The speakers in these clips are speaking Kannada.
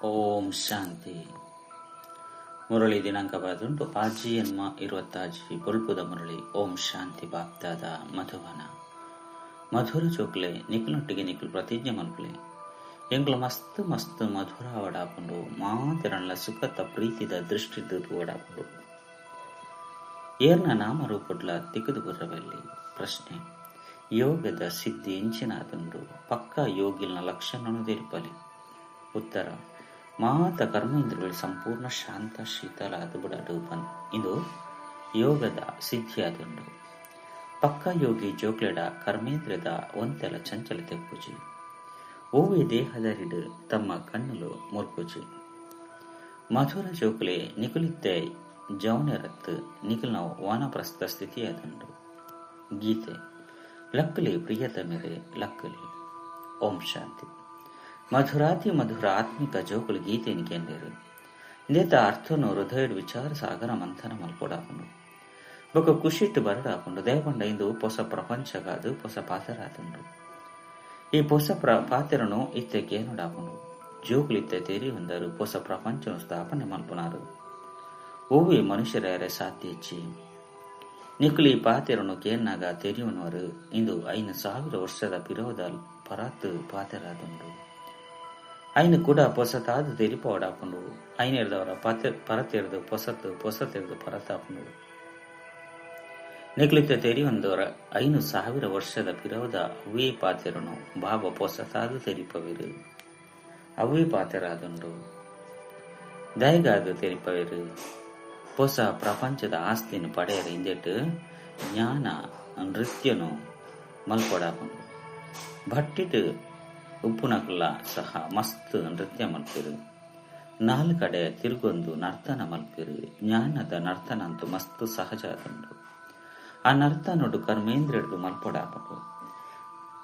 ಓಂ ಶಾಂತಿ. ಮುರಳಿ ದಿನಾಂಕ ಬರೆದುಂಟು ಆಜಿ ಎನ್ಮ 26 ಬೊಲ್ಪುದ ಮುರಳಿ. ಓಂ ಶಾಂತಿ. ಬಾಪ್ದಾದ ಮಧುವನ ಮಧುರ ಚೋಕ್ಲೆ ನಿಖಲೊಟ್ಟಿಗೆ ನಿಖಲು ಪ್ರತಿಜ್ಞೆ ಮಲ್ಪಲೆ ಎಂಗ್ಲ ಮಸ್ತ್ ಮಸ್ತ್ ಮಧುರ ಓಡಾಪುಂಡು ಮಾತಿರಣ್ಣ ಸುಖತ ಪ್ರೀತಿದ ದೃಷ್ಟಿದ್ದು ಓಡಾಪುಂಡು ಏರ್ನ ನಾಮರೂಪಡ್ಲ ತಿಕ್ಕದು ಬುರ್ರವೆಲ್ಲಿ. ಪ್ರಶ್ನೆ: ಯೋಗದ ಸಿದ್ಧಿ ಎಂಚಿನಾದುಂಡು ಪಕ್ಕ ಯೋಗಿಲ್ನ ಲಕ್ಷಣನು ತೆರಿಪಲಿ. ಉತ್ತರ: ಮಾತ ಕರ್ಮೇಂದ್ರಗಳು ಸಂಪೂರ್ಣ ಶಾಂತ ಶೀತಲ ಅದು ಇದು ಯೋಗದ ಸಿದ್ಧಿಯಾದುಂಡು. ಪಕ್ಕ ಯೋಗಿ ಜೋಕ್ಲೆಡ ಕರ್ಮೇಂದ್ರದ ಒಂತೆಲ ಚಂಚಲತೆ ಪೂಜಿ ಓವೆ ದೇಹದರಿಡು ತಮ್ಮ ಕಣ್ಣುಲು ಮುರ್ಪುಜಿ ಮಧುರ ಜೋಕ್ಲೆ ನಿಕುಲಿತ್ತೆ ಜೌನೆರತ್ತು ನಿಖಲ್ನ ವಾನಪ್ರಸ್ಥ ಸ್ಥಿತಿಯಾದುಂಡು. ಗೀತೆ: ಲಕ್ಕಲಿ ಪ್ರಿಯತಮೆರೆ ಲಕ್ಕಲಿ. ಓಂ ಶಾಂತಿ. ಮಧುರಾತಿ ಮಧುರ ಆತ್ಮಿಕ ಜೋಕುಲು ಗೀತೆಯನ್ನು ಕೆಂಡೇರು ಇಂದೇತ ಅರ್ಥನು ಹೃದಯಡ್ ವಿಚಾರ ಸಾಗರ ಮಂಥನ ಮಲ್ಪೊಡಾಪುಂಡು ಬೊಕ ಖುಷಿಟ್ಟು ಬರಡಾಪುಂಡು. ದಯಪಂಡ ಇಂದು ಹೊಸ ಪ್ರಪಂಚಗಾದು ಹೊಸ ಪಾತೆರಾದುಂಡು. ಈ ಹೊಸ ಪಾತೆರನು ಇತ್ತೆ ಕೇನುಡಾಪುಂಡು. ಜೋಕುಲು ಇತ್ತೆ ತೆರಿ ಹೊಂದರು ಹೊಸ ಪ್ರಪಂಚನು ಸ್ಥಾಪನೆ ಮಲ್ಪುನಾರು. ಓವಿ ಮನುಷ್ಯರ ಸಾಧ್ಯ ಹೆಚ್ಚಿ ನಿಖುಲಿ ಪಾತೆರನು ಕೇನ್ನಾಗ ತೆರಿಯುವವರು ಇಂದು 5,000 ವರ್ಷದ ಪಿರೋದ ಪರಾತ್ ಪಾತೆರಾದುಂಡು. ಐನು ಕೂಡ ಪೊಸತಾದು ತೆರಿಪ ಓಡಾಪುಂಡು. ಐನೆರ್ದವರ ಪರತೆರ್ದು ಪೊಸತೆರ್ದು ಪರತಾಪುಂಡು. ನಿಖಲಿತ ತೆರಿಯೊಂದವರ 5,000 ವರ್ಷದ ಪಿರೋದ ಅವೇ ಪಾತೆರನು ಬಾಬಾ ಪೊಸತಾದು ತೆರಿಪವಿರು ಅವೇ ಪಾತೆರಾದುಂಡು. ದಯಗಾದು ತೆರಿಪವಿರು ಹೊಸ ಪ್ರಪಂಚದ ಆಸ್ತಿಯನ್ನು ಪಡೆಯರ ಹಿಂದೆಟ್ಟು ಜ್ಞಾನ ನೃತ್ಯನು ಮಲ್ಪೊಡಾಪುಂಡು. ಭಟ್ಟಿಟ್ಟು ಉಪ್ಪುನಕಲ್ಲ ಸಹ ಮಸ್ತ್ ನೃತ್ಯ ಮಲ್ಪಿರು. 4 ಕಡೆ ತಿರುಗೊಂದು ನರ್ತನ ಮಲ್ಪಿರು. ಜ್ಞಾನದ ನರ್ತನ ಅಂತೂ ಮಸ್ತ್ ಸಹಜ ಆದುಂಡು. ಆ ನರ್ತನೊಡು ಕರ್ಮೇಂದ್ರಡ್ದು ಮಲ್ಪೊಡಾಪುಂಡು.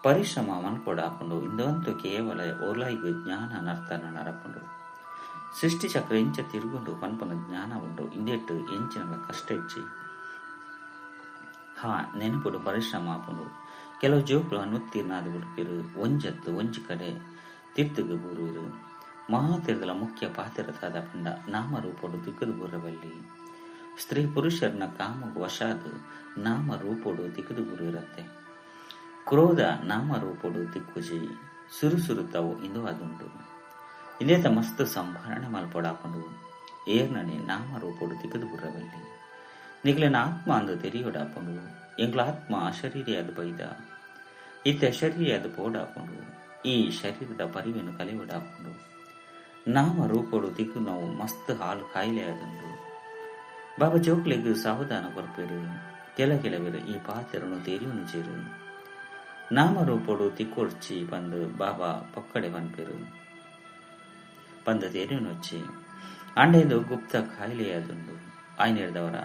ಪರಿಶ್ರಮ ಮಲ್ಪೊಡಾಪುಂಡು. ಇಂದಂತೂ ಕೇವಲ ಒಲೈಗು ಜ್ಞಾನ ನರ್ತನ ನರಪುಂಡು. ಸೃಷ್ಟಿ ಚಕ್ರ ಎಂಚ ತಿರುಗೊಂಡು ಪನ್ಪನ ಜ್ಞಾನ ಉಂಡು. ಇಂದೆಟ್ಟು ಎಂಚಿನ ಕಷ್ಟ ಹೆಚ್ಚಿ ನೆನಪುಡು ಪರಿಶ್ರಮ ಆಪುಂಡು. ಕೆಲವು ಜೋಕ್ಲು ಅನುತ್ತೀರ್ಣಾದ ಬಿಡ್ಪಿರು. ಒಂಜತ್ತು ಒಂಜಿ ಕಡೆ ತಿರ್ತುಗು ಬೂರುವಿರು. ಮಹಾತೀರ್ದಲ ಮುಖ್ಯ ಪಾತಿರತಾದ ಪಂಡ ನಾಮರೂಪಡು ತಿಕ್ಕದು ಬೂರವಲ್ಲಿ. ಸ್ತ್ರೀ ಪುರುಷರನ್ನ ಕಾಮಗು ವಶಾದು ನಾಮರೂಪಡು ತಿಕ್ಕದು ಬೂರಿರತ್ತೆ. ಕ್ರೋಧ ನಾಮರೂಪಡು ತಿಕ್ಕುಜಿ ಸುರುಸುರುತ್ತವು ಇಂದು ಅದುಂಡು. ಇಂದೇತ ಮಸ್ತ್ ಸಂಭಾರಣೆ ಮಲ್ಪೊಡಾಪುಂಡು. ಏರ್ನನೆ ನಾಮರೂಪಡು ತಿಕ್ಕದು ಬುರ್ರವಲ್ಲಿ. ನಿಗ್ಲಿನ ಆತ್ಮ ಅಂದು ತೆರಿಯೋಡಾಪುಂಡು. ಎಂಗ್ಲ ಆತ್ಮ ಅಶರೀರಿಯಾದ ಬೈದ ಇತ್ತೆ ಅಶರೀರಿಯಾದ ಪೋಡಾಪುಂಡು. ಈ ಶರೀರದ ಪರಿವೆನು ಕಲಿಯೋಡಾಪುಂಡು. ನಾಮರೂಪಡು ತಿಕ್ಕು ನಾವು ಮಸ್ತ್ ಹಾಲು ಕಾಯಿಲೆ ಆದುಂಡು. ಬಾಬಾ ಜೋಕ್ಲೆಗೂ ಸಾವಧಾನ ಬರ್ಪೇರು. ಕೆಲವಿರು ಈ ಪಾತೆರನು ತೆರಿಯುನು ಜೇರು. ನಾಮರೂಪಡು ತಿಕ್ಕೊಡ್ಚಿ ಬಂದು ಬಾಬಾ ಪಕ್ಕಡೆ ಬನ್ಪೇರು. ಬಂದ ತೆರಿಯುನೊಚ್ಚಿ ಅಂಡೆಂದು ಗುಪ್ತ ಕಾಯಿಲೆಯಾದುಂಡು. ಆಯ್ನೆರ್ದವರ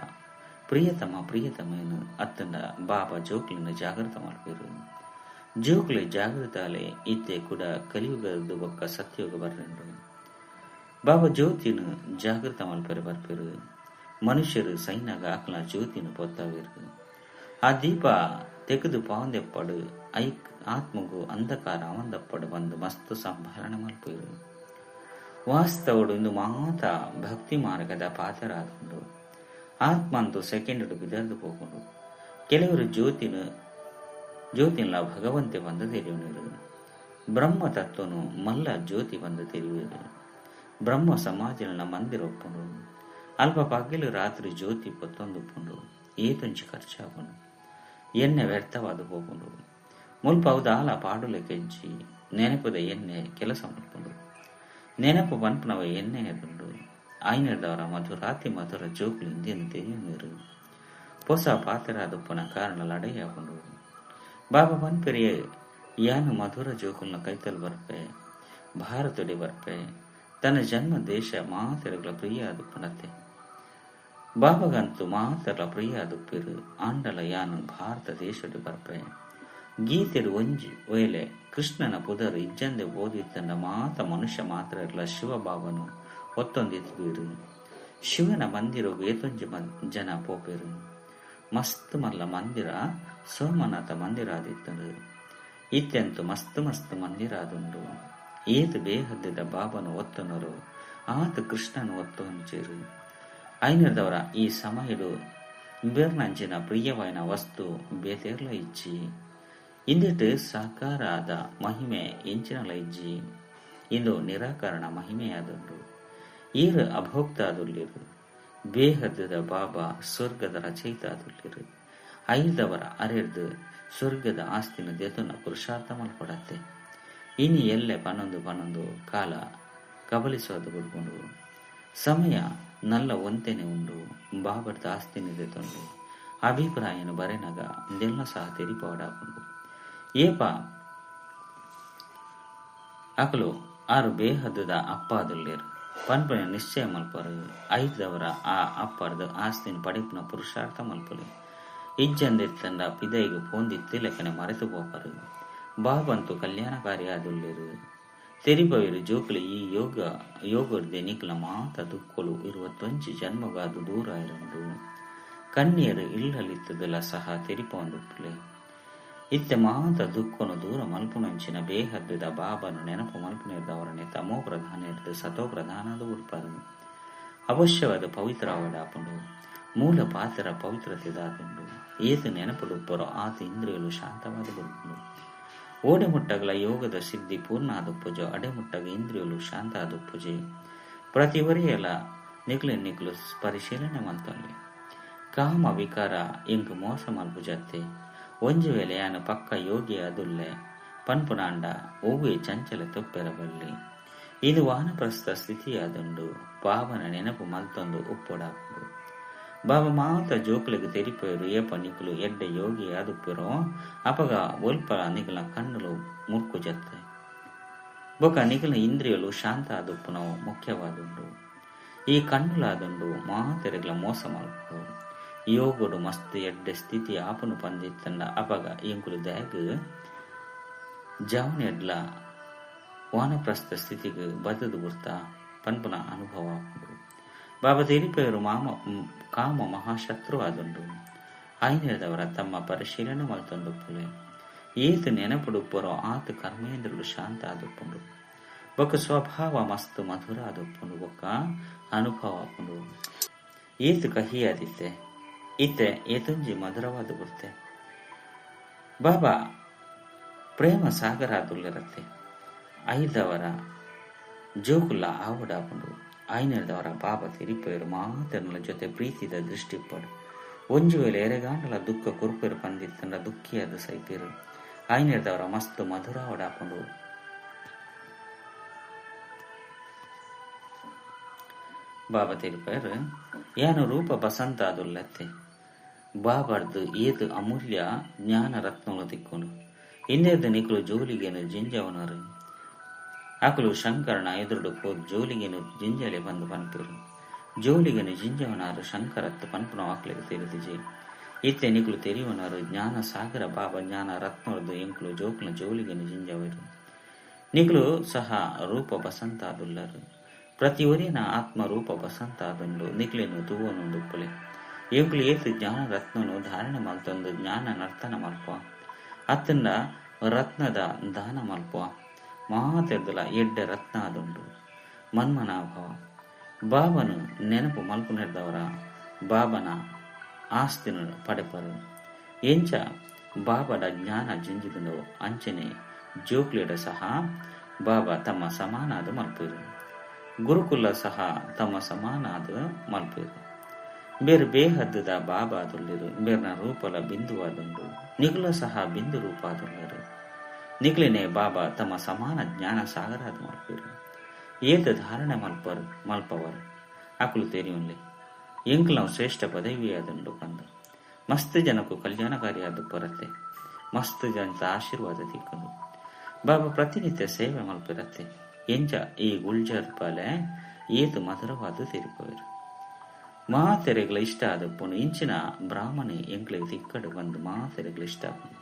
ಪ್ರಿಯತಮೆಯನ್ನು ಅತ್ತಂಡ ಬಾಬಾ ಜೋಕ್ಲಿನ ಜಾಗೃತ ಮಾಡ್ಪೇರು. ಜೋಕ್ಲೆ ಜಾಗೃತ ಅಲೆ ಇತ್ತೆ ಕೂಡ ಕಲಿಯುಗದ್ದು ಒಕ್ಕ ಸತ್ಯೋಗ ಬರ್ರೆಂಡು. ಬಾಬಾ ಜ್ಯೋತಿನ ಜಾಗೃತ ಮಲ್ಪೆರು ಬರ್ಪೇರು. ಮನುಷ್ಯರು ಸೈನಾಗ ಆಕಲ ಜ್ಯೋತಿನ ಪೊತ್ತವೇರು. ಆ ದೀಪ ತೆಗೆದು ಪಾವಂದೆಪ್ಪಡು ಆತ್ಮಗೂ ಅಂಧಕಾರ ಅವಂದಪ್ಪಡು ಬಂದು ಮಸ್ತ್ ಸಂಭಾರಣೆ ಮಲ್ಪೇರು. ವಾಸ್ತವಡು ಇಂದು ಮಾತ ಭಕ್ತಿ ಮಾರ್ಗದ ಪಾತರಾದುಂಡು. ಆತ್ಮ ಅಂತೂ ಸೆಕೆಂಡ್ ಬಿದರ್ದು ಹೋಗುಂಡು. ಕೆಲವರು ಜ್ಯೋತಿನ ಭಗವಂತೆ ಬಂದು ತೆರೆಯುವರು. ಬ್ರಹ್ಮ ತತ್ವನು ಮಲ್ಲ ಜ್ಯೋತಿ ಬಂದು ತೆರೆಯುವರು. ಬ್ರಹ್ಮ ಸಮಾಜನ ಮಂದಿರ ಒಪ್ಪುಂಡು. ಅಲ್ಪ ಪಗ್ಗಿಲು ರಾತ್ರಿ ಜ್ಯೋತಿ ಪೊತ್ತೊಂದುಪ್ಪುಂಡು. ಏತುಂಚಿ ಖರ್ಚಾಗುಂಡು. ಎಣ್ಣೆ ವ್ಯರ್ಥವಾದು ಹೋಗುಂಡು. ಮುಲ್ಪ ಅವದಾಲ ಪಾಡುಲೆ ಕೆಜ್ಜಿ ನೆನಪದ ಎಣ್ಣೆ ಕೆಲಸ ಮಲ್ಪುಂಡು. ನೆನಪು ಪನ್ಪನವ ಎಣ್ಣೆ ಎದುಂಡು. ಆಯ್ನೆರ್ದವರ ಮಧುರಾತಿ ಮಧುರ ಜೋಕ್ಲು ಇಂದೇನು ತೆರಿಯುವರು. ಹೊಸ ಪಾತೆರಾದುಪ್ಪನ ಕಾರಣ ಲಡೆಯಾಗುಂಡು. ಬಾಬಾ ಪನ್ಪೆರಿಯೆ ಯಾನು ಮಧುರ ಜೋಕುಲ್ನ ಕೈತಲ್ ಬರ್ಪೆ ಭಾರತಡಿ ಬರ್ಪೆ ತನ್ನ ಜನ್ಮ ದೇಶ ಮಾತೆರಗಳ ಪ್ರಿಯ ಆದುಪ್ಪನತ್ತೆ. ಬಾಬಾಗಂತೂ ಮಾತೆರ ಪ್ರಿಯ ಆದುಪ್ಪಿರು. ಆಂಡಲ ಯಾನು ಭಾರತ ದೇಶಡಿ ಬರ್ಪೆ ಗೀತೆಡು ಒಂಜಿ ಒಯ್ಲೆ ಕೃಷ್ಣನ ಪುದರು ಇಜ್ಜಂದೆ ಓದಿತ್ತಂಡ ಮಾತ ಮನುಷ್ಯ ಮಾತ್ರ ಇರಲ ಶಿವಬಾಬನು ಒತ್ತೊಂದಿತ್ಬೀರು. ಶಿವನ ಮಂದಿರವು ಏತೊಂಜಿ ಜನ ಪೋಪೇರು. ಮಸ್ತ್ ಮಲ್ಲ ಮಂದಿರ ಸೋಮನಾಥ ಮಂದಿರ ಆದಿತ್ತಂಡು. ಇತ್ತೆಂತು ಮಸ್ತ್ ಮಂದಿರ ಆದುಂಡು. ಏತ್ ಬೇಹದ್ದಿದ ಬಾಬನು ಒತ್ತನರು ಆತ ಕೃಷ್ಣನು ಒತ್ತೊಂಚೇರು ಐನರ್ದವರ ಈ ಸಮಯಡು ಬೇರ್ನಂಚಿನ ಪ್ರಿಯವಾಯಿನ ವಸ್ತು ಬೇತೇರ್ಲ ಇಜ್ಜಿ ಇಂದಿಟ್ಟು ಸಾಕಾರ ಆದ ಮಹಿಮೆ ಎಂಚಿನಲ ಇಜ್ಜಿ ಇಂದು ನಿರಾಕರಣ ಮಹಿಮೆಯಾದುಂಡು ಈರು ಅಭೋಕ್ತಾದುಲ್ಲಿರು ಬೇಹದ್ದದ ಬಾಬಾ ಸ್ವರ್ಗದ ರಚಯಿತಾದುಲ್ಲಿರು ಐದವರ ಅರೆರ್ದು ಸ್ವರ್ಗದ ಆಸ್ತಿನ ದೆತುನ ಪುರುಷಾರ್ಥ ಮಲ್ಪಡತ್ತೆ ಇನಿ ಎಲ್ಲೆ ಪನ್ನೊಂದು ಕಾಲ ಕಬಲಿಸೋದು ಬಿಡ್ಕೊಂಡು ಸಮಯ ನಲ್ಲ ಒಂತೆನೆ ಉಂಡು ಬಾಬರ್ದ ಆಸ್ತಿನ ದೆತುಂಡು ಅಭಿಪ್ರಾಯನು ಬರೆನಗ ದೆಲ್ಲ ಸಹ ತೆರಿಪಾಡಾಕೊಂಡು ಏಪ ಅಕಲು ಆರು ಬೇಹದ್ದದ ಅಪ್ಪಾದುಲ್ಲೇರು ಪನ್ಪನೆ ನಿಶ್ಚಯ ಮಲ್ಪರು ಐದವರ ಆ ಅಪ್ಪರ್ದು ಆಸ್ತಿನ ಪಡಿಪುನ ಪುರುಷಾರ್ಥ ಮಲ್ಪರು ಇಜ್ಜಂದಿತ್ತಂಡ ಪಿದೈಗು ಪೋಂದಿತ್ತು ಲೆಕ್ಕನೆ ಮರೆತು ಹೋಪರು ಬಾಬಂತು ಕಲ್ಯಾಣಕಾರಿಯಾದುಲ್ಲೇರು ತೆರಿಪವಿರು ಜೋಕುಲು ಈ ಯೋಗರ್ದೆ ನಿಕ್ಲ ಮಾತ ದುಃಖಲು ಇರುವ ತೊಂಚಿ ಜನ್ಮಗಾದು ದೂರ ಇರಂಡು ಕಣ್ಣೀರು ಇಲ್ಲಲಿತ್ತದಲ್ಲ ಸಹ ತೆರಿಪೊಂದುಪ್ಪುಲೆ ಇತ್ತೆ ಮಾತ ದುಃಖನು ದೂರ ಮಲ್ಪುನಂಚಿನ ಬೇಹದ್ದದ ಬಾಬನು ನೆನಪು ಮಲ್ಪುನಿರ್ದವರನೆ ತಮೋ ಪ್ರಧಾನ ಇರ್ದು ಸತೋ ಪ್ರಧಾನದ ಉಡ್ಪರು ಅವಶ್ಯವಾದ ಪವಿತ್ರ ಅವಡಾಪುಂಡು ಮೂಲ ಪಾತ್ರ ಪವಿತ್ರತೆದಾದುಂಡು ಏತು ನೆನಪುಡುಪ್ಪರೋ ಆತ ಇಂದ್ರಿಯಲು ಶಾಂತವಾದ ಬರುಪುಂಡು ಓಡೆಮುಟ್ಟಗಲ ಯೋಗದ ಸಿದ್ಧಿ ಪೂರ್ಣ ಆದುಪ್ಪುಜೋ ಅಡೆಮುಟ್ಟಗ ಇಂದ್ರಿಯಲು ಶಾಂತ ಆದುಪ್ಪುಜೆ ಪ್ರತಿ ಒರೆಯಲ ನಿಕ್ಲು ಪರಿಶೀಲನೆ ಮಂತೊಂದೆ ಕಾಮ ವಿಕಾರ ಇಂಕು ಮೋಸ ಮಲ್ಪುಜತ್ತೆ ಒಂಜು ವೇಳೆ ಯಾನು ಪಕ್ಕ ಯೋಗಿ ಅದುಲ್ಲೆ ಪನ್ಪುನಾಂಡ ಒವ್ವೆ ಚಂಚಲ ತೊಪ್ಪೆರಬಲ್ಲಿ ಇದು ವಾನಪ್ರಸ್ಥ ಸ್ಥಿತಿಯಾದುಂಡು ಬಾಬನ ನೆನಪು ಮಲ್ತೊಂದು ಉಪ್ಪೊಡಾಪುಡು ಬಾಬಾ ಮಾತ ಜೋಕುಲಿಗೆ ತೆರಿಪೋಯರು ಏಪ ನಿಕ್ಲು ಎಡ್ಡೆ ಯೋಗಿ ಆದುಪ್ಪುರೋ ಅಪಗ ಒಲ್ಪ ನಿಕ್ಲ ಕಣ್ಣುಲು ಮುರ್ಕು ಜತ್ತೆ ಬೊಕ ನಿಕ್ಲ ಇಂದ್ರಿಯಲು ಶಾಂತ ಆದುಪ್ಪುನೋ ಮುಖ್ಯವಾದುಂಡು ಈ ಕಣ್ಣುಲಾದುಂಡು ಮಾತೆರೆಗ್ಲ ಮೋಸ ಮಲ್ಪು ಯೋಗುಡು ಮಸ್ತ್ ಎಡ್ಡೆ ಸ್ಥಿತಿ ಆಪನು ಪಂದಿತ್ತಂಡ ಅಪಗ ಎಂಕುಲು ದ್ಯಾಗ್ ಜವನೆಡ್ಲ ವಾನಪ್ರಸ್ಥ ಸ್ಥಿತಿಗೆ ಬದದು ಗುರ್ತ ಪನ್ಪುನ ಅನುಭವ ಬಾಬಾ ತೆರಿಪೇರು ಕಾಮ ಮಹಾಶತ್ರು ಆದುಂಡು ಐನೇದವರ ತಮ್ಮ ಪರಿಶೀಲನೆ ಮಲ್ತೊಂದುಪ್ಪುಲೆ ಏತು ನೆನಪುಡುಪ್ಪರೋ ಆತು ಕರ್ಮೇಂದ್ರಲು ಶಾಂತ ಆದುಪ್ಪುಂಡು ಬೊಕ್ಕ ಸ್ವಭಾವ ಮಸ್ತ್ ಮಧುರ ಆದುಪ್ಪುಂಡು ಬೊಕ್ಕ ಅನುಭವ ಆಪುಂಡು ಏತು ಕಹಿ ಆದಿತ್ತೆ ಇತ್ತೆ ಏತುಂಜಿ ಮಧುರವಾದ ಗುರ್ತೆ ಬಾಬಾ ಪ್ರೇಮ ಸಾಗರ ಆದುಲ್ಲಿರತ್ತೆ ಐದವರ ಜೋಕುಲ್ಲ ಆವಡಾಪುಂಡು ಐನರ್ದವರ ಬಾಬಾ ತೆರಿಪೇರು ಮಾತರ್ನಲ ಜೊತೆ ಪ್ರೀತಿದ ದೃಷ್ಟಿಪಡು ಒಂಜು ವೇಳೆ ಎರೆಗಾಂಡಲ ದುಃಖ ಕುರುಪೇರು ಪಂದಿತ್ತಂಡ ದುಃಖಿಯಾದ ಸೈಪೇರು ಐನರ್ದವರ ಮಸ್ತ್ ಮಧುರ ಓಡಾಪುಂಡು ಬಾಬಾ ತೆರಿಪೇರು ಯಾನು ರೂಪ ಬಸಂತ ಆದುಲ್ಲತ್ತೆ ಬಾಬಾರ್ದು ಏತು ಅಮೂಲ್ಯ ಜ್ಞಾನ ರತ್ನಗಳು ತಿಕ್ಕೊಂಡು ಇನ್ನೇದು ನಿಕ್ಲು ಜೋಲಿಗೇನು ಜಿಂಜವನರು ಅಕಲು ಶಂಕರನ ಎದುರುಡು ಹೋದ್ ಜೋಲಿಗೇನು ಜಿಂಜಲೆ ಬಂದು ಪನ್ಪಿರು ಜೋಲಿಗೇನು ಜಿಂಜವನಾರು ಶಂಕರತ್ತು ಪನ್ಪುನ ಆಕ್ಲಿಗೆ ತೆರೆದಿಜೆ ಇತ್ತೆ ನಿಕ್ಲು ತೆರಿಯವನಾರು ಜ್ಞಾನ ಸಾಗರ ಬಾಬಾ ಜ್ಞಾನ ರತ್ನರದು ಎಂಕ್ಲು ಜೋಕ್ಲ ಜೋಲಿಗೇನು ಜಿಂಜವರು ನಿಕ್ಲು ಸಹ ರೂಪ ಬಸಂತ ಆದುಲ್ಲರು ಪ್ರತಿ ಒರಿನ ಆತ್ಮ ರೂಪ ಬಸಂತ ಆದುಂಡು ನಿಕ್ಲೇನು ತೂವನುಂಡುಪ್ಪಲೆ ಎಂಕ್ಲು ಏತು ಜ್ಞಾನ ರತ್ನನು ಧಾರಣೆ ಮಲ್ತೊಂದು ಜ್ಞಾನ ನರ್ತನ ಮಲ್ಪ ಅತ್ತಂಡ ರತ್ನದ ದಾನ ಮಲ್ಪ ಮಾತೆರ್ದಲ ಎಡ್ಡೆ ರತ್ನ ಆದುಂಡು ಮನ್ಮನಾಭವ ಬಾಬನು ನೆನಪು ಮಲ್ಪುನಿರ್ದವರ ಬಾಬನ ಆಸ್ತಿನ ಪಡೆಪರು ಎಂಚ ಬಾಬಡ ಜ್ಞಾನ ಜಿಂಜಿದನು ಅಂಚನೆ ಜೋಕ್ಲಿಡ ಸಹ ಬಾಬಾ ತಮ್ಮ ಸಮಾನಾದ ಮಲ್ಪಿರು ಗುರುಕುಲ ಸಹ ತಮ್ಮ ಸಮಾನಾದ ಮಲ್ಪಿರು ಬೇರೆ ಬೇಹದ್ದದ ಬಾಬಾ ಆದುಲ್ಲಿರು ಬೇರ್ನ ರೂಪಲ ಬಿಂದುವಾದುಂಡು ನಿಗುಲ ಸಹ ಬಿಂದು ರೂಪ ಆದುಲ್ಲರು ನಿಗ್ಲಿನೇ ಬಾಬಾ ತಮ್ಮ ಸಮಾನ ಜ್ಞಾನ ಸಾಗರಾದ ಮಲ್ಪಿರು ಏತ ಧಾರಣೆ ಮಲ್ಪವರು ಅಕುಲು ತೆರಿಯುನ್ಲೆ ಎಂಕ್ಲವು ಶ್ರೇಷ್ಠ ಪದವಿಯಾದುಂಡು ಕಂದು ಮಸ್ತ್ ಜನಕ್ಕೂ ಕಲ್ಯಾಣಕಾರಿಯಾದ ಪರತ್ತೆ ಮಸ್ತ್ ಜನತ ಆಶೀರ್ವಾದ ತಿಕ್ಕದು ಬಾಬಾ ಪ್ರತಿನಿತ್ಯ ಸೇವೆ ಮಲ್ಪಿರತ್ತೆ ಎಂಚ ಈ ಗುಲ್ಜರ್ ಪಾಲೆ ಏತು ಮಧುರವಾದ ತೆರಿಪವರು ಮಾತೆರೆಗಳ ಇಷ್ಟ ಆದಪ್ಪನು ಇಂಚಿನ ಬ್ರಾಹ್ಮಣಿ ಎಂಕ್ಲಿಗೆ ತಿಕ್ಕಡು ಬಂದು ಮಾತೆರೆಗಳ ಇಷ್ಟ ಆಪನು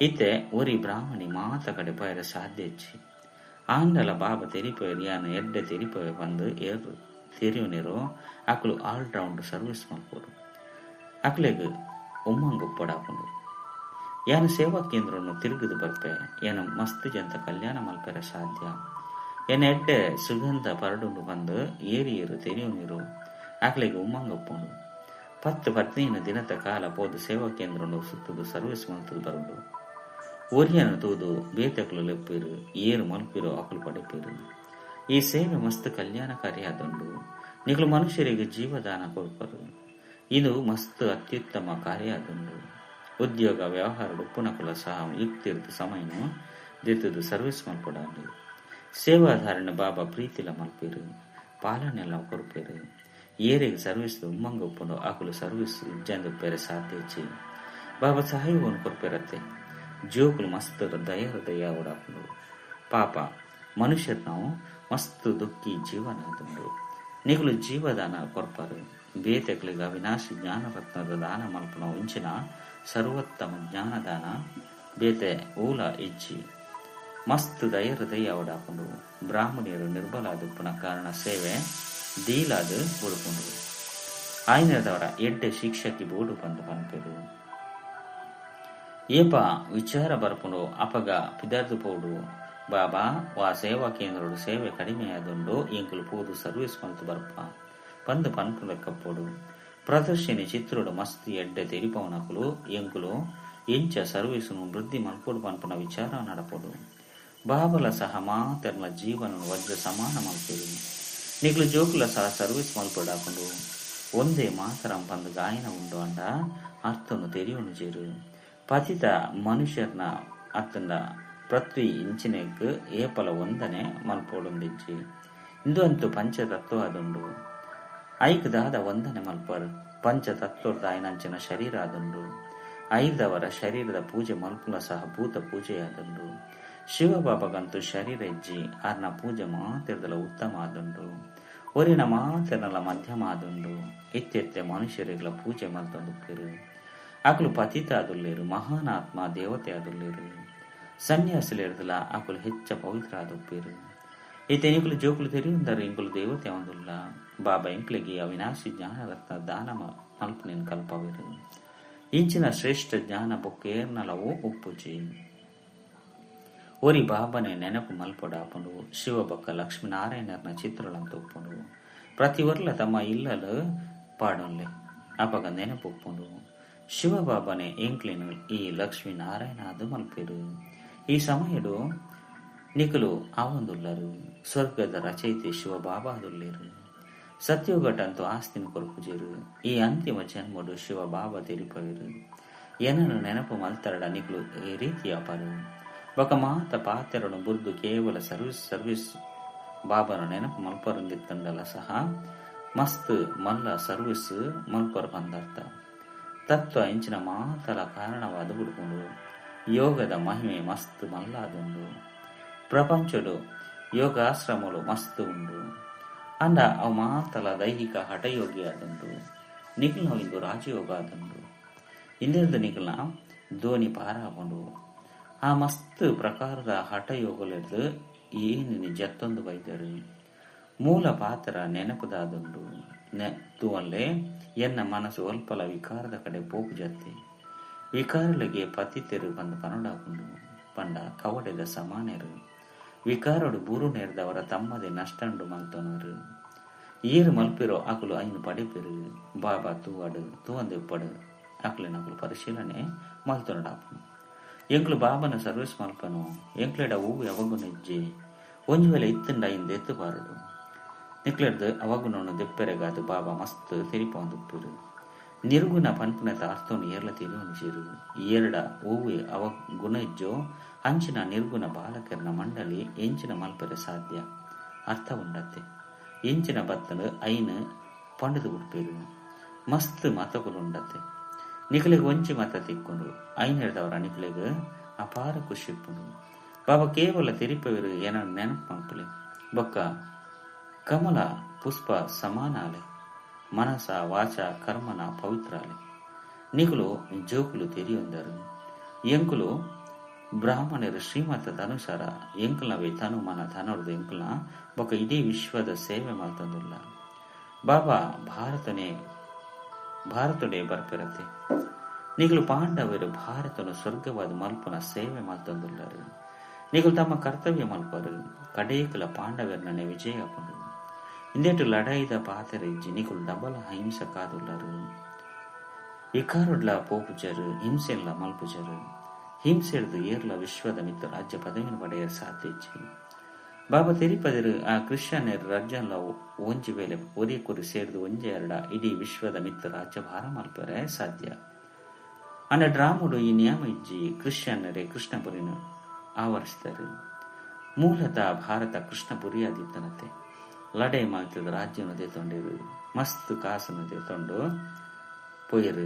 ಇತ್ತೆ ಒರಿ ಬ್ರಾಹ್ಮಣಿ ಮಾತ ಕಡೆ ಪಯರ ಸಾಧ್ಯ ಹೆಚ್ಚಿ ಆಂಡಲ ಬಾಬಾ ತೆರಿಪೋಯರು ಯಾನು ಎಡ್ಡೆ ತೆರಿಪೋಯ ಬಂದು ಏರು ತೆರಿಯುನಿರೋ ಅಕಲು ಆಲ್ರೌಂಡ್ ಸರ್ವಿಸ್ ಮಲ್ಪೋಡು ಅಕ್ಲೆಗ್ ಒಮ್ಮಂಗುಪ್ಪಡಾಪುಂಡು ಯಾನು ಸೇವಾ ಕೇಂದ್ರವನ್ನು ತಿರುಗಿದು ಬರ್ಪೆ ಏನು ಮಸ್ತ್ ಜಂತ ಕಲ್ಯಾಣ ಮಲ್ಪೆರ ಸಾಧ್ಯ ಎನ್ನೆಡ್ಡೆ ಸುಗಂಧ ಪರಡುಂಡು ಬಂದು ಏರಿಯರು ತೆರೆಯುನಿರು ಆಕಳಿಗೆ ಉಮ್ಮಂಗಪ್ಪುಂಡು 10-15 ದಿನದ ಕಾಲ ಪೋದು ಸೇವಾ ಕೇಂದ್ರ ಸುತ್ತದು ಸರ್ವಿಸ್ ಮಂತದು ಬರುಂಡು ಒರಿಯನ ತೂದು ಬೇತಕಲು ಲೆಪ್ಪಿರು ಏರು ಮಲ್ಪಿರು ಆಕಲು ಪಡೆಪಿರು. ಈ ಸೇವೆ ಮಸ್ತ್ ಕಲ್ಯಾಣಕಾರಿ ಆದುಂಡು. ನಿಗಳು ಮನುಷ್ಯರಿಗೆ ಜೀವದಾನ ಕೊಡ್ಪರು. ಇದು ಮಸ್ತ್ ಅತ್ಯುತ್ತಮ ಕಾರ್ಯ ಆದುಂಡು. ಉದ್ಯೋಗ ವ್ಯವಹಾರ ಉಪ್ಪುನಕುಲ ಸಹ ಯುಕ್ತಿರ್ದು ಸಮಯನು ದಿತ್ತದು ಸರ್ವಿಸ್ ಮಲ್ಪಡಾಂಡು. ಸೇವಾಧಾರಣೆ ಬಾಬಾ ಪ್ರೀತಿಲ ಮಲ್ಪಿರು ಪಾಲನೆಲ್ಲ ಕೊಡ್ಪೇರು. ಏರಿಗೆ ಸರ್ವಿಸ್ ಉಮ್ಮಂಗ ಉಪ್ಪುಂಡು ಆಕಲು ಸರ್ವಿಸ್ ಇಜ್ಜಂದು ಬೇರೆ ಸಾಧ್ಯಚ್ಚಿ ಬಾಬಾ ಸಹಾಯವನ್ನು ಕೊಡ್ಪೇರತ್ತೆ. ಜೋಕುಲು ಮಸ್ತ್ ದಯ ಓಡಾಕೊಂಡು ಪಾಪ ಮನುಷ್ಯರು ನಾವು ಮಸ್ತ್ ದುಃಖಿ ಜೀವನ ಆದುಂಡು. ನಿಗಳು ಜೀವದಾನ ಕೊಡ್ಪಾರು. ಬೇತೆಗಳಿಗೆ ಅವಿನಾಶಿ ಜ್ಞಾನರತ್ನದ ದಾನ ಮಲ್ಪನ ಉಂಚಿನ ಸರ್ವೋತ್ತಮ ಜ್ಞಾನದಾನ ಬೇತೆ ಊಲ ಇಜ್ಜಿ ಮಸ್ತ್ ದಯ ಓಡಾಕೊಂಡು ಬ್ರಾಹ್ಮಣಿಯರು ನಿರ್ಬಲಾದುಪ್ಪನ ಕಾರಣ ಸೇವೆ ದೀಲಾದು ಹುಡುಕೊಂಡು ಆಯ್ನದವರ ಎಡ್ಡೆ ಶಿಕ್ಷಕಿ ಬೋಡು ಬಂದು ಪನ್ಪೆರು ಏಪ ವಿಚಾರ ಬರ್ಪುಂಡು ಅಪಗ ಪಿದಾರ್ದು ಪೋಡು ಬಾಬಾ ವಾ ಸೇವಾ ಕೇಂದ್ರಡು ಸೇವೆ ಕಡಿಮೆ ಆದುಂಡು ಎಂಕುಲು ಪೋದು ಸರ್ವಿಸ್ ಮಲ್ತು ಬರ್ಪ ಪಂದು ಪನ್ಪುದ ಕಪ್ಪೋಡು ಪ್ರದರ್ಶಿನಿ ಚಿತ್ರುಡು ಮಸ್ತ್ ಎಡ್ಡೆ ತೆರಿಪವನಕುಲು ಎಂಕುಲು ಎಂಚ ಸರ್ವಿಸ್ನು ವೃದ್ಧಿ ಮಲ್ಪೋಡು ಪನ್ಪುನ ವಿಚಾರ ನಡಪೋಡು. ಬಾಬಲ ಸಹ ಮಾತೆರ್ನ ಜೀವನ ವಜ್ರ ಸಮಾನ ಮಲ್ಪೇರು. ನಿಗಳು ಜೋಕುಲ ಸಹ ಸರ್ವಿಸ್ ಮಲ್ಪಡಾಕೊಂಡು ಒಂದೇ ಮಾತರಂ ಪಂದು ಗಾಯನ ಉಂಡು ಅಂಡ ಅರ್ಥನು ತೆರಿಯುನು ಜೇರು. ಪತಿತ ಮನುಷ್ಯರ್ನ ಅತ್ತಂಡ ಪೃಥ್ವಿ ಇಂಚಿನೆಗ್ ಏಪಲ ಒಂದನೆ ಮಲ್ಪೋಡುಂದಿಜ್ಜಿ ಇಂದು ಅಂತೂ ಪಂಚತತ್ವ ಆದುಂಡು. ಐಕ್ದಾದ ಒಂದನೆ ಮಲ್ಪರ್ ಪಂಚತತ್ವದ ಆಯ್ನಂಚಿನ ಶರೀರ ಆದುಂಡು. ಐದವರ ಶರೀರದ ಪೂಜೆ ಮಲ್ಪುಲ ಸಹ ಭೂತ ಪೂಜೆಯಾದುಂಡು. ಶಿವಬಾಬಗಂತೂ ಶರೀರ ಇಜ್ಜಿ ಆರ್ನ ಪೂಜೆ ಮಾತಿರ್ದಲ ಉತ್ತಮ ಆದುಂಡು. ಒರಿನ ಮಾತಿರ್ನಲ ಮಧ್ಯಮ ಆದುಂಡು. ಇತ್ತೆತ್ತೆ ಮನುಷ್ಯರಿಗಳ ಪೂಜೆ ಮಲ್ತೊಂದುಪ್ಪಿರು. ಆಕಲು ಪತಿತ ಆದುಲ್ಲೇರು ಮಹಾನಾತ್ಮ ದೇವತೆ ಆದುಲ್ಲೇರು. ಸನ್ಯಾಸಿಲಿರ್ದಲ ಆಕಲು ಹೆಚ್ಚ ಪವಿತ್ರ ಆದುಪ್ಪಿರು. ಈತೆ ಎಂಕುಲು ಜೋಕುಲು ತೆರಿಯುಂದರು ಎಂಕುಲು ದೇವತೆ ಒಂದುಲ್ಲ. ಬಾಬಾ ಎಂಕ್ಲಿಗೆ ಅವಿನಾಶಿ ಜ್ಞಾನರತ್ನ ದಾನ ಮಲ್ಪನಿನ ಕಲ್ಪವಿರು. ಇಂಚಿನ ಶ್ರೇಷ್ಠ ಜ್ಞಾನ ಬೊಕ್ಕೇರ್ನಲವು ಉಪ್ಪುಜಿ ಒರಿ ಬಾಬನೆ ನೆನಪು ಮಲ್ಪೊಡಾಪುಂಡು. ಶಿವಬೊಕ್ಕ ಲಕ್ಷ್ಮೀನಾರಾಯಣರ್ನ ಚಿತ್ರಗಳಂತ ಉಪ್ಪುಂಡು. ಪ್ರತಿ ವರ್ಲ ತಮ್ಮ ಇಲ್ಲಲು ಪಾಡೊನ್ಲೆ ಅಪಗ ನೆನಪು ಉಪ್ಪುಂಡು. ಶಿವಬಾಬನೆ ಎಂಕ್ಲಿನು ಈ ಲಕ್ಷ್ಮೀನಾರಾಯಣ ಅದು ಮಲ್ಪೇರು. ಈ ಸಮಯಡು ನಿಕಲು ಅವೊಂದುಲ್ಲರು ಸ್ವರ್ಗದ ರಚಯಿತೆ ಶಿವಬಾಬಾ ಅದುಲ್ಲೇರು. ಸತ್ಯೋಗಟಂತೂ ಆಸ್ತಿನ ಕೊಲ್ಪುಜೇರು. ಈ ಅಂತಿಮ ಜನ್ಮಡು ಶಿವಬಾಬಾ ತೆರಿಪವಿರು. ಏನನ್ನು ನೆನಪು ಮಲ್ತರಡ ನಿಕಲು ಈ ರೀತಿಯ ಅಪರು ಬೊಕ ಮಾತ ಪಾತೆರಡು ಬುರ್ದು ಕೇವಲ ಸರ್ವಿಸ್ ಬಾಬನ ನೆನಪು ಮಲ್ಪರಂದಿತ್ತಂಡಲ ಸಹ ಮಸ್ತ್ ಮಲ್ಲ ಸರ್ವಿಸ್ ಮಲ್ಪರು ಬಂದರ್ಥ ತತ್ವ ಇಂಚಿನ ಮಾತಲ ಕಾರಣವಾದ ಬಿಡ್ಕೊಂಡು ಯೋಗದ ಮಹಿಮೆ ಮಸ್ತ್ ಮಲ್ಲಾದುಂಡು. ಪ್ರಪಂಚಡು ಯೋಗಾಶ್ರಮಗಳು ಮಸ್ತ್ ಉಂಡು ಅಂಡ ಅವು ಮಾತಲ ದೈಹಿಕ ಹಠಯೋಗಿ ಆದುಂಡು. ನಿಖಲ್ನ ಇಂದು ರಾಜಯೋಗ ಆದುಂಡು. ಇನ್ನಿರ್ದು ನಿಖಲ್ನ ಧೋನಿ ಪಾರಾಗೊಂಡು ಆ ಮಸ್ತ್ ಪ್ರಕಾರದ ಹಠಯೋಗಲಿರ್ದು ಏನು ಜತ್ತೊಂದು ಬೈದರು. ಮೂಲ ಪಾತ್ರ ನೆನಪುದಾದುಂಡು. ತೂವಲ್ಲೇ ಎನ್ನ ಮನಸ್ಸು ಒಲ್ಪಲ ವಿಕಾರದ ಕಡೆ ಪೋಕು ಜತ್ತೆ ವಿಕಾರಲಿಗೆ ಪತಿತೆರು ಬಂದು ಪನಡಾಕೊಂಡು ಪಂಡ ಕವಡೆದ ಸಮಾನೆರು ವಿಕಾರಡು ಬೂರು ನೇರ್ದವರ ತಮ್ಮದೇ ನಷ್ಟಂಡು ಮಲ್ತನರು ಏರು ಮಲ್ಪಿರೋ ಆಕಲು ಐನು ಪಡೆಪಿರು. ಬಾಬಾ ತೂವಡು ತೂವಂದೆಪ್ಪಡು ಆಕಲಿನಕಲು ಪರಿಶೀಲನೆ ಮಲ್ತೊನಡಾಪು ಎಂಕ್ಲು ಬಾಬನ ಸರ್ವಿಸ್ ಮಲ್ಪನು ಎಂಕ್ಲೆಡ ಹೂವು ಯಾವಾಗೂ ನೆಜ್ಜಿ ಒಂಜು ವೇಳೆ ಇತ್ತಂಡ ಇಂದ ಎತ್ತು ಬಾರಡು ನಿಕ್ಲೆಡ್ದು ಅವಾಗುನೋನು ದೆಪ್ಪೆರೆಗಾದು ಬಾಬಾ ಮಸ್ತ್ ತೆರಿಪೊಂದುಪ್ಪಿರು. ನಿರ್ಗುಣ ಪನ್ಪುನತ ಅರ್ಥನು ಏರ್ಲ ತಿಳಿಯುನಿಸಿರು. ಏರಡ ಹೂವೆ ಅವ ಗುಣ ಇಜ್ಜೋ ಅಂಚಿನ ನಿರ್ಗುಣ ಬಾಲಕರ್ನ ಮಂಡಲಿ ಎಂಚಿನ ಮಲ್ಪರೆ ಸಾಧ್ಯ ಅರ್ಥ ಉಂಡತ್ತೆ. ಎಂಚಿನ ಬತ್ತನು ಐನು ಪಂಡದು ಉಡ್ಪೇರು ಮಸ್ತ್ ಮತಗುಳುಂಡತ್ತೆ. ನಿಖಲಿಗೆ ಒಂಚಿ ಮತ ತಿಕ್ಕೊಂಡು ಐನೆಡ್ದವರ ನಿಖಲಿಗೆ ಅಪಾರ ಖುಷಿ ಇಪ್ಪುಂಡು. ಬಾಬಾ ಕೇವಲ ತೆರಿಪವಿರು ಏನ ನೆನಪು ಮಲ್ಪಲೆ ಬೊಕ್ಕ ಕಮಲ ಪುಷ್ಪ ಸಮಾನಾಲೆ ಮನಸ ವಾಚ ಕರ್ಮನ ಪವಿತ್ರಾಲೆ ನಿಖಲು ಜೋಕುಲು ತೆರಿಯೊಂದರು. ಎಂಕುಲು ಬ್ರಾಹ್ಮಣರು ಶ್ರೀಮತದ ಅನುಸಾರ ಎಂಕಲ್ನವೇ ತನು ಮನ ತನರ್ದು ಎಂಕಲ್ನ ಬೊಕ್ಕ ಇಡೀ ವಿಶ್ವದ ಸೇವೆ ಮಲ್ತಂದುಲ್ಲ. ಬಾಬಾ ಭಾರತಡೆ ಬರ್ಪಿರತ್ತೆ ನಿಖಲು ಪಾಂಡವರು ಭಾರತನು ಸ್ವರ್ಗವಾದ ಮಲ್ಪನ ಸೇವೆ ಮಲ್ತಂದುಲ್ಲರು. ನಿಕುಲು ತಮ್ಮ ಕರ್ತವ್ಯ ಮಲ್ಪರು ಕಡೇಕಲ ಪಾಂಡವರನ್ನೇ ವಿಜಯ ಪಂಡು ಇಂದೇಟು ಲಡಾಯಿದ ಪಾತ್ರೆ ಇಜ್ಜಿ ನಿಕುಲು ಡಬಲ ಹಿಂಸ ಕಾದುಲ್ಲರು ವಿಕಾರುಡ್ಲ ಪೋಪುಜರು ಹಿಂಸೆಲ್ಲ ಮಲ್ಪುಜರು ಹಿಂಸೆಡ್ದು ಏರ್ಲ ವಿಶ್ವದ ಮಿತ್ತು ರಾಜ್ಯ ಪದವಿನ ಪಡೆಯರು ಸಾಧ್ಯ ಇಜ್ಜಿ ಬಾಬಾ ತೆರಿಪದರು ಆ ಕ್ರಿಶ್ಚಿಯನ್ನರು ರಾಜ್ಯಲ್ಲ ಒಂಜಿ ವೇಳೆ ಒರೇ ಕುರಿ ಸೇರಿದು ಒಂಜೆ ಎರಡ ಇಡೀ ವಿಶ್ವದ ಮಿತ್ತು ರಾಜ್ಯ ಭಾರ ಮಲ್ಪರೆ ಸಾಧ್ಯ ಅನ್ನ ಡ್ರಾಮುಡು ಈ ನಿಯಮ ಇಜ್ಜಿ ಕ್ರಿಶ್ಚಿಯನ್ನರೇ ಕೃಷ್ಣಪುರಿನ ಆವರಿಸಿದರು ಮೂಲತಃ ಭಾರತ ಕೃಷ್ಣಪುರಿ ಆದಿತ್ತನತೆ ಲಡೆ ಮಾಲ್ತದ ರಾಜ್ಯವನ್ನು ದೇತೊಂಡಿರು ಮಸ್ತ್ ಕಾಸನ್ನು ದೇತೊಂಡು ಪೊಯ್ಯರು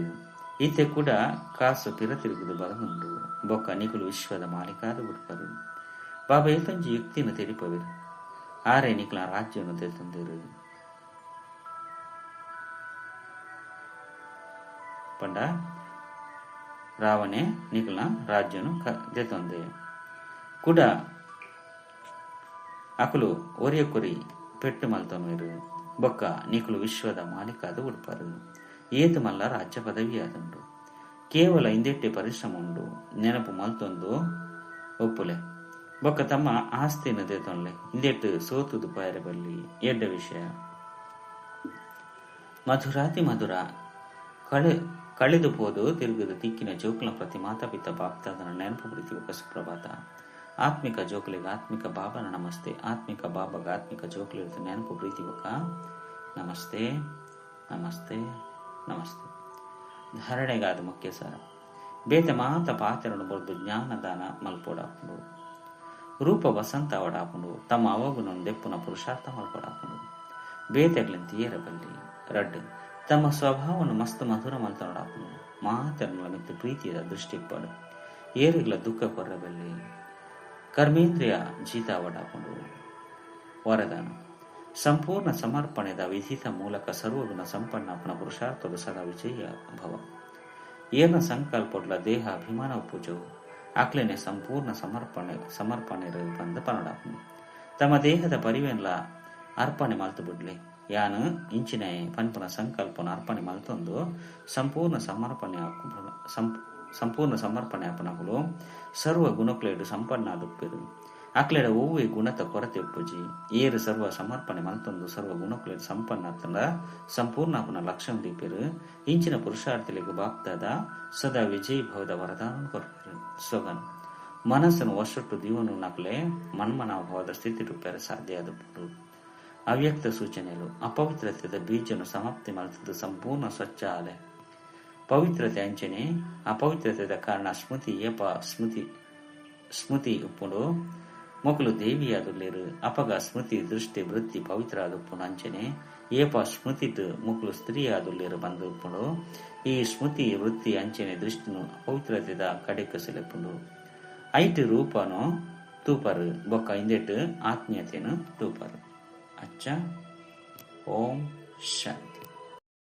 ಈತೆ ಕೂಡ ಕಾಸು ಪಿರತಿರುಗುದು ಬರದುಂಡು ಬೊಕ್ಕ ನಿಕುಲು ವಿಶ್ವದ ಮಾಲೀಕಾದ ಬಿಡ್ಪರು ಬಾಬಾ ಏತಂಜಿ ಯುಕ್ತಿನ ತೆರಿಪವಿರು ಆರೆ ನಿಕುಲ ರಾಜ್ಯವನ್ನು ದೇತೊಂದಿರು ಪಂಡ ರಾವಣೆ ನಿಕುಲ ರಾಜ್ಯನು ದೇತೊಂದೆ ಕೂಡ ಅಕುಲು ಒರಿಯ ಕುರಿ ಪೆಟ್ಟು ಮಲ್ತೊಂದಿರು ಬೊಕ್ಕ ನಿಕುಲು ವಿಶ್ವದ ಮಾಲೀಕಾದ ಉಡ್ಪರು ಏತು ಮಲ್ಲ ರಾಜ್ಯ ಪದವಿ ಆದುಂಡು ಕೇವಲ ಇಂದೆಟ್ಟೆ ಪರಿಶ್ರಮ ಉಂಡು ನೆನಪು ಮಲ್ತೊಂದು ಒಪ್ಪುಲೆ ಬೊಕ್ಕ ತಮ್ಮ ಆಸ್ತಿನ ದೇತೊನ್ಲೆ ಇಂದೆಟ್ಟು ಸೋತುದು ಪಾಯರೆ ಬಲ್ಲಿ ಎಡ್ಡ ವಿಷಯ ಮಧುರಾತಿ ಮಧುರ ಕಳೆದು ಪೋದು ತಿರುಗದು ತಿಕ್ಕಿನ ಜೋಕುಲ ಪ್ರತಿ ಮಾತಾಪಿತ ಬಾಪ್ತಾದನ ನೆನಪು ಪ್ರೀತಿ ఒక ಸುಪ್ರಭಾತ ಆತ್ಮಿಕ ಜೋಕುಲಿಗೆ ಆತ್ಮಿಕ ಬಾಬನ ನಮಸ್ತೆ ಆತ್ಮಿಕ ಬಾಬಾಗ ಆತ್ಮಿಕ ಜೋಕುಲಿಗೆ ನೆನಪು ಪ್ರೀತಿ ఒక ನಮಸ್ತೆ ನಮಸ್ತೆ ನಮಸ್ತೆ ಧಾರಣೆಗಾದ ಮುಖ್ಯ ಸಾರ ಬೇತೆ ಮಾತ ಪಾತ್ರನು ಬರೆದು ಜ್ಞಾನದಾನ ಮಲ್ಪೋಡಾಪುಂಡು ರೂಪ ವಸಂತ ಅವಡಾಪುಂಡು ತಮ್ಮ ಅವಗುನ ದೆಪ್ಪುನ ಪುರುಷಾರ್ಥ ಮಲ್ಪೋಡಾಪುಂಡು ಬೇತೆಗ್ಲಿಂತ ಏರಬಲ್ಲಿ ರಡ್ ತಮ್ಮ ಸ್ವಭಾವವನ್ನು ಮಸ್ತ್ ಮಧುರ ಮಲ್ತೋಡಾಪುಂಡು ಮಾತರನ ಮಿತ್ತು ಪ್ರೀತಿಯ ದೃಷ್ಟಿಪಡು ಏರಿಗ್ಲ ದುಃಖ ಕೊರ್ರಬಲ್ಲಿ ಕರ್ಮೇಂದ್ರಿಯ ಜೀತ ಅವಡಾಪುಂಡು ವರದಾನ ಸಂಪೂರ್ಣ ಸಮರ್ಪಣೆದ ವಿಧಿತ ಮೂಲಕ ಸರ್ವಗುಣ ಸಂಪನ್ನ ಪುರುಷಾರ್ಥದ ಸದಾ ವಿಜಯ ಭವ ಏನ ಸಂಕಲ್ಪಡ್ಲ ದೇಹ ಅಭಿಮಾನ ಪೂಜವು ಆಕ್ಲೇನೆ ಸಂಪೂರ್ಣ ಸಮರ್ಪಣೆ ಬಂದ ಪನಡಾಪು ತಮ್ಮ ದೇಹದ ಪರಿವೆಲ್ಲ ಅರ್ಪಣೆ ಮಲ್ತು ಬಿಡ್ಲಿ ಯಾನು ಇಂಚಿನ ಪನ್ಪನ ಸಂಕಲ್ಪನ ಅರ್ಪಣೆ ಮಲ್ತೊಂದು ಸಂಪೂರ್ಣ ಸಮರ್ಪಣೆ ಅಪನಗಳು ಸರ್ವ ಗುಣಕ್ಲೇಡು ಸಂಪನ್ನ ದುಪ್ಪಿರು ಅಕ್ಲೆಡ ಒವ್ವೆ ಗುಣತ ಕೊರತೆ ಉಪ್ಪುಜಿ ಏರು ಸರ್ವ ಸಮರ್ಪಣೆ ಮಲ್ತೊಂದು ಸರ್ವ ಗುಣಕ್ಲೇಡು ಸಂಪನ್ನ ಅತ್ತಂಡ ಸಂಪೂರ್ಣ ಅಪನ ಲಕ್ಷ್ಯ ದೀಪಿರು ಇಂಚಿನ ಪುರುಷಾರ್ಥಿಲಿಗೆ ಬಾಕ್ತಾದ ಸದಾ ವಿಜಯ್ ಭವದ ವರದಾನ ಕೊರ್ಪರು ಸೊಗನ್ ಮನಸ್ಸನ್ನು ಒಷ್ಟೊಟ್ಟು ದೀವನು ನಕ್ಲೆ ಮನ್ಮನಾಭಾವದ ಸ್ಥಿತಿ ರೂಪೇರ ಸಾಧ್ಯ ಆದಪ್ಪು ಅವ್ಯಕ್ತ ಸೂಚನೆಗಳು ಅಪವಿತ್ರತೆದ ಬೀಜನು ಸಮಾಪ್ತಿ ಮಲ್ತದ್ದು ಸಂಪೂರ್ಣ ಸ್ವಚ್ಛ ಆಲೆ ಪವಿತ್ರತೆ ಅಂಚನೆ ಅಪವಿತ್ರತೆದ ಕಾರಣ ಸ್ಮೃತಿ ಉಪ್ಪುಂಡು ಮೊಕಲು ದೇವಿಯಾದುಲ್ಲೇರು ಅಪಗ ಸ್ಮೃತಿ ದೃಷ್ಟಿ ವೃತ್ತಿ ಪವಿತ್ರ ಆದುಪ್ಪುಂಡು ಅಂಚನೆ ಏಪ ಸ್ಮೃತಿಟ್ ಮೊಕಲು ಸ್ತ್ರೀಯಾದುಲ್ಲೇರು ಬಂದು ಉಪ್ಪುಂಡು ಈ ಸ್ಮೃತಿ ವೃತ್ತಿ ಅಂಚನೆ ದೃಷ್ಟಿನು ಅಪವಿತ್ರತೆದ ಕಡೆಕ ಸಿಲೆಪ್ಪುಂಡು ಐಟ್ ರೂಪನು ತೂಪರು ಬೊಕ್ಕ ಇಂದೆಟ್ಟು ಆತ್ಮೀಯತೆಯನ್ನು ತೂಪರು ಅಚ್ಚ ಓಂ ಶಾಂತಿ.